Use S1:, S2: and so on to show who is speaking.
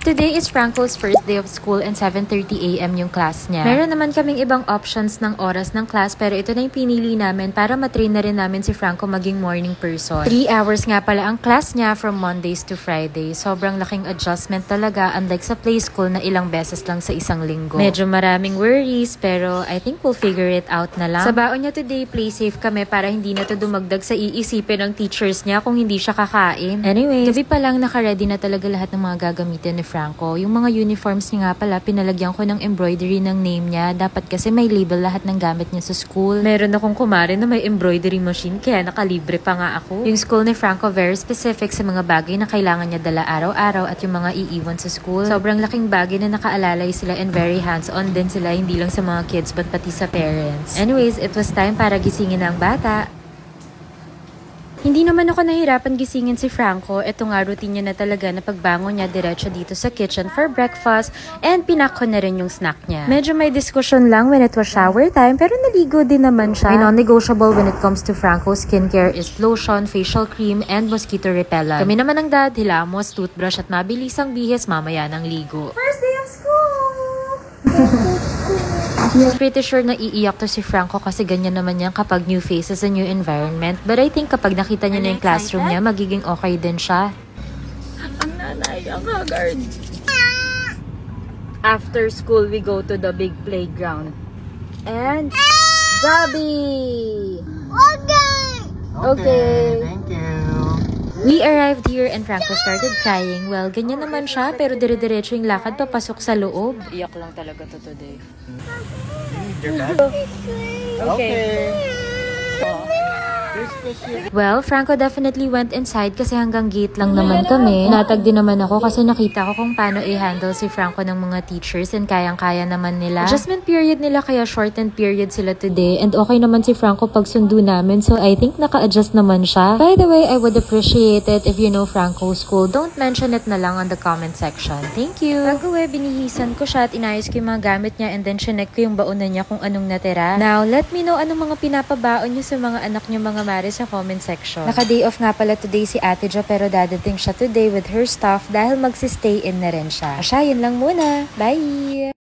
S1: Today is Franco's first day of school and 7:30 AM yung class niya. Meron naman kaming ibang options ng oras ng class pero ito na yung pinili namin para matrain na rin namin si Franco maging morning person. 3 hours nga pala ang class niya from Mondays to Fridays. Sobrang laking adjustment talaga unlike sa play school na ilang beses lang sa isang linggo. Medyo maraming worries pero I think we'll figure it out na lang. Sa baon niya today, play safe kami para hindi na to dumagdag sa iisipin ng teachers niya kung hindi siya kakain. Anyway, gabi pa lang naka-ready na talaga lahat ng mga gagamitin ni Franco. Yung mga uniforms niya nga pala, pinalagyan ko ng embroidery ng name niya. Dapat kasi may label lahat ng gamit niya sa school. Meron akong kumare na may embroidery machine kaya nakalibre pa nga ako. Yung school ni Franco very specific sa mga bagay na kailangan niya dala araw-araw at yung mga iiwan sa school. Sobrang laking bagay na nakaalalay sila and very hands-on din sila, hindi lang sa mga kids but pati sa parents. Anyways, it was time para gisingin ang bata. Hindi naman ako nahirapan gisingin si Franco. Ito nga routine niya na talaga na pagbangon niya diretso dito sa kitchen for breakfast and pinak ko na rin yung snack niya. Medyo may discussion lang when it was shower time pero naligo din naman siya. My non-negotiable when it comes to Franco's skincare is lotion, facial cream, and mosquito repellent. Kami naman ng dad, hilamos, toothbrush at mabilisang bihis mamaya ng ligo.
S2: First day of school!
S1: Pretty sure na iiyak to si Franco kasi ganyan naman yan kapag new faces a new environment. But I think kapag nakita niya na yung classroom niya, magiging okay din siya.
S2: Ang nanay, ang haggard. After school, we go to the big playground. And Bobby! Okay.
S3: Thank you.
S1: We arrived here and Franco started crying. Well, ganyan naman siya pero dire-diretso yung lakad papasok sa loob.
S2: Iyak lang talaga to today.
S3: Okay.
S1: Well, Franco definitely went inside kasi hanggang gate lang naman kami. Natag din naman ako kasi nakita ko kung paano i-handle si Franco ng mga teachers and kayang-kaya naman nila. Adjustment period nila kaya shortened period sila today and okay naman si Franco pag sundo namin so I think naka-adjust naman siya. By the way, I would appreciate it if you know Franco's school. Don't mention it na lang on the comment section. Thank you! Bago binihisan ko siya at inayos ko yung mga gamit niya and then chinek ko yung baonan niya kung anong natira. Now, let me know anong mga pinapabaon niyo sa mga anak niyo mga mare sa comment section. Naka-day off nga pala today si Ate Jo pero dadating siya today with her stuff dahil magsi-stay in na rin siya. Asya, yun lang muna. Bye!